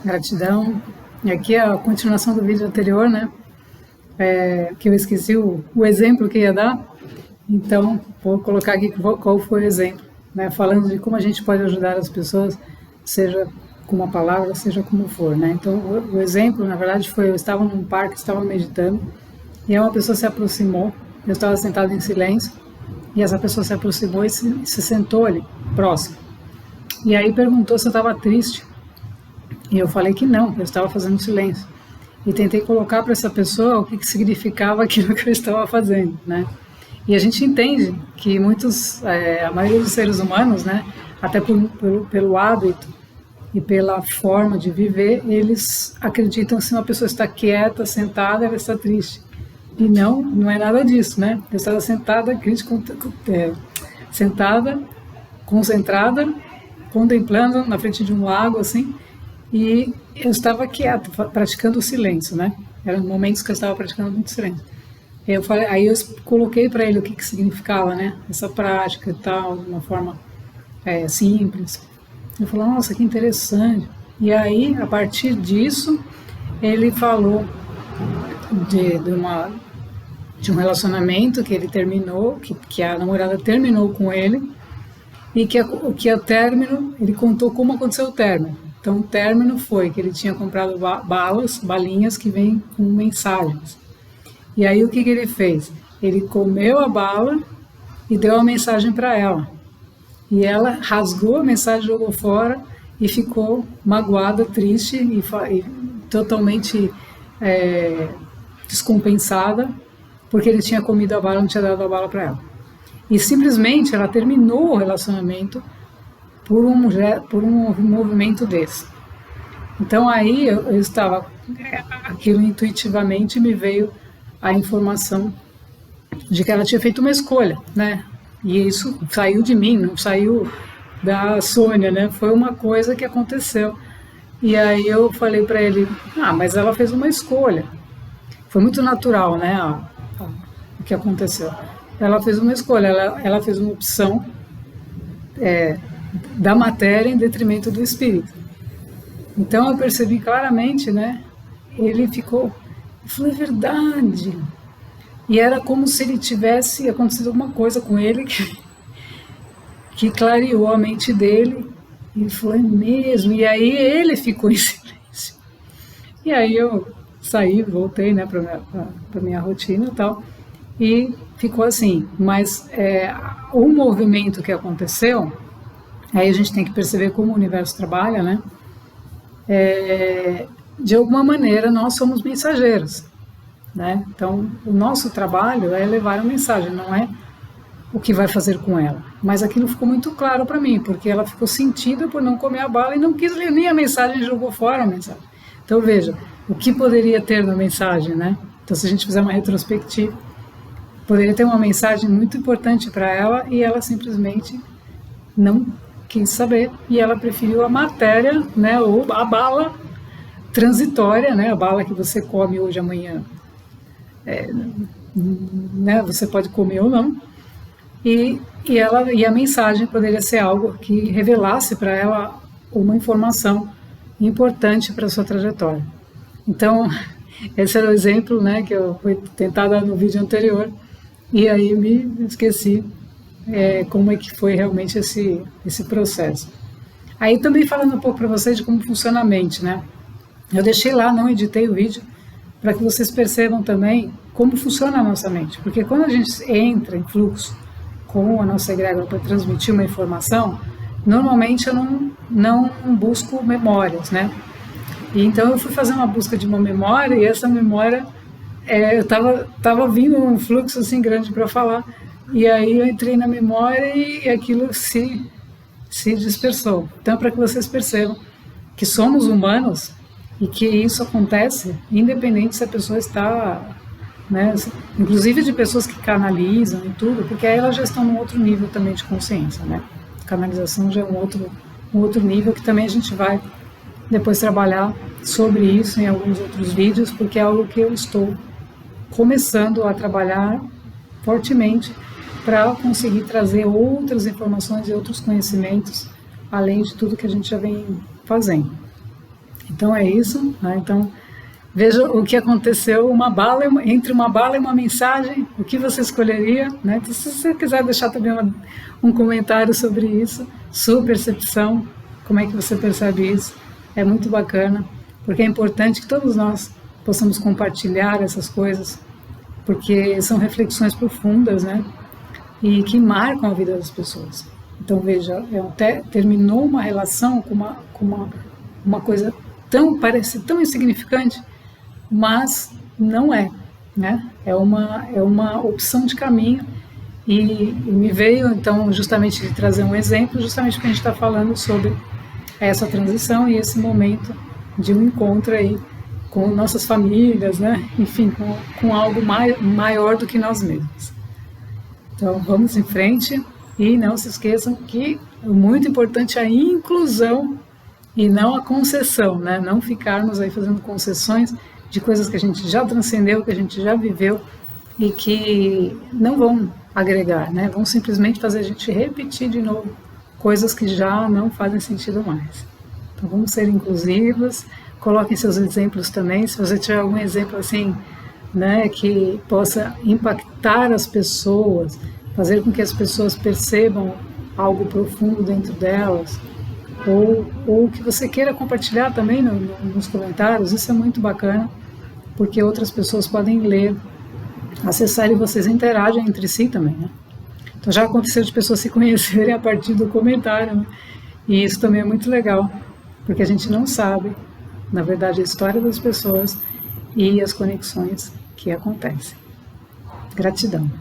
Gratidão. E aqui é a continuação do vídeo anterior, né? Que eu esqueci o exemplo que ia dar. Então, vou colocar aqui qual foi o exemplo, né? Falando de como a gente pode ajudar as pessoas, seja com uma palavra, seja como for, né? Então, o exemplo, na verdade, foi: eu estava num parque, estava meditando, e aí uma pessoa se aproximou, eu estava sentado em silêncio, e essa pessoa se aproximou e se sentou ali, próximo. E aí perguntou se eu estava triste. E eu falei que não, que eu estava fazendo silêncio. E tentei colocar para essa pessoa o que significava aquilo que eu estava fazendo, né? E a gente entende que a maioria dos seres humanos, né, até pelo hábito e pela forma de viver, eles acreditam que se uma pessoa está quieta, sentada, ela está triste. E não é nada disso, né? Eu estava sentada, sentada, concentrada, contemplando na frente de um lago, assim, e eu estava quieta, praticando o silêncio, né? Eram momentos que eu estava praticando muito silêncio. Aí eu coloquei para ele o que significava, né? Essa prática e tal, de uma forma simples. Ele falou: nossa, que interessante. E aí, a partir disso, ele falou de um relacionamento que ele terminou, que a namorada terminou com ele, e que o término, ele contou como aconteceu o término. Então, o término foi que ele tinha comprado balinhas que vêm com mensagens. E aí, o que ele fez? Ele comeu a bala e deu a mensagem para ela. E ela rasgou a mensagem, jogou fora e ficou magoada, triste e totalmente descompensada, porque ele tinha comido a bala e não tinha dado a bala para ela. E simplesmente ela terminou o relacionamento por um movimento desse. Então aí eu estava, aquilo intuitivamente me veio a informação de que ela tinha feito uma escolha, né? E isso saiu de mim, não saiu da Sônia, né? Foi uma coisa que aconteceu. E aí eu falei para ele: mas ela fez uma escolha. Foi muito natural, né? O que aconteceu. Ela fez uma escolha, ela fez uma opção da matéria em detrimento do espírito. Então eu percebi claramente, né? Ele falou: é verdade. E era como se ele tivesse acontecido alguma coisa com ele que clareou a mente dele. E ele falou: é mesmo. E aí ele ficou em silêncio. E aí eu saí, voltei, né, para minha rotina e tal. E ficou assim. Mas o movimento que aconteceu, aí a gente tem que perceber como o universo trabalha, né? De alguma maneira nós somos mensageiros, né? Então o nosso trabalho é levar a mensagem, não é o que vai fazer com ela. Mas aquilo ficou muito claro para mim, porque ela ficou sentida por não comer a bala e não quis ler nem a mensagem, jogou fora a mensagem. Então veja, o que poderia ter na mensagem, né? Então se a gente fizer uma retrospectiva, poderia ter uma mensagem muito importante para ela e ela simplesmente não quis saber, e ela preferiu a matéria, né, ou a bala transitória, né, a bala que você come hoje, amanhã, né, você pode comer ou não, e a mensagem poderia ser algo que revelasse para ela uma informação importante para a sua trajetória. Então, esse era o exemplo, né, que eu fui tentar dar no vídeo anterior, e aí me esqueci como é que foi realmente esse processo. Aí também falando um pouco para vocês de como funciona a mente, né? Eu deixei lá, não editei o vídeo, para que vocês percebam também como funciona a nossa mente. Porque quando a gente entra em fluxo com a nossa egrégora para transmitir uma informação, normalmente eu não busco memórias, né? E então eu fui fazer uma busca de uma memória, e essa memória, eu estava vindo um fluxo assim grande para falar, e aí eu entrei na memória e aquilo se dispersou. Então, para que vocês percebam que somos humanos e que isso acontece independente se a pessoa está, né, inclusive de pessoas que canalizam e tudo, porque aí elas já estão num outro nível também de consciência, né? Canalização já é um outro nível que também a gente vai depois trabalhar sobre isso em alguns outros vídeos, porque é algo que eu estou começando a trabalhar fortemente para conseguir trazer outras informações e outros conhecimentos, além de tudo que a gente já vem fazendo. Então é isso, né? Então veja o que aconteceu, entre uma bala e uma mensagem, o que você escolheria, né? Então, se você quiser deixar também um comentário sobre isso, sua percepção, como é que você percebe isso, é muito bacana, porque é importante que todos nós possamos compartilhar essas coisas, porque são reflexões profundas, né? E que marcam a vida das pessoas. Então veja, terminou uma relação com uma coisa parece tão insignificante, mas não é, né? É uma opção de caminho e me veio então justamente de trazer um exemplo, justamente porque a gente está falando sobre essa transição e esse momento de um encontro aí com nossas famílias, né? Enfim, com algo maior do que nós mesmos. Então vamos em frente e não se esqueçam que é muito importante a inclusão e não a concessão, né? Não ficarmos aí fazendo concessões de coisas que a gente já transcendeu, que a gente já viveu e que não vão agregar, né? Vão simplesmente fazer a gente repetir de novo coisas que já não fazem sentido mais. Então vamos ser inclusivas, coloquem seus exemplos também, se você tiver algum exemplo assim, né, que possa impactar as pessoas, fazer com que as pessoas percebam algo profundo dentro delas, ou que você queira compartilhar também nos comentários, isso é muito bacana, porque outras pessoas podem ler, acessar e vocês interagem entre si também, né? Então já aconteceu de pessoas se conhecerem a partir do comentário, né? E isso também é muito legal, porque a gente não sabe, na verdade, a história das pessoas e as conexões que acontecem. Gratidão.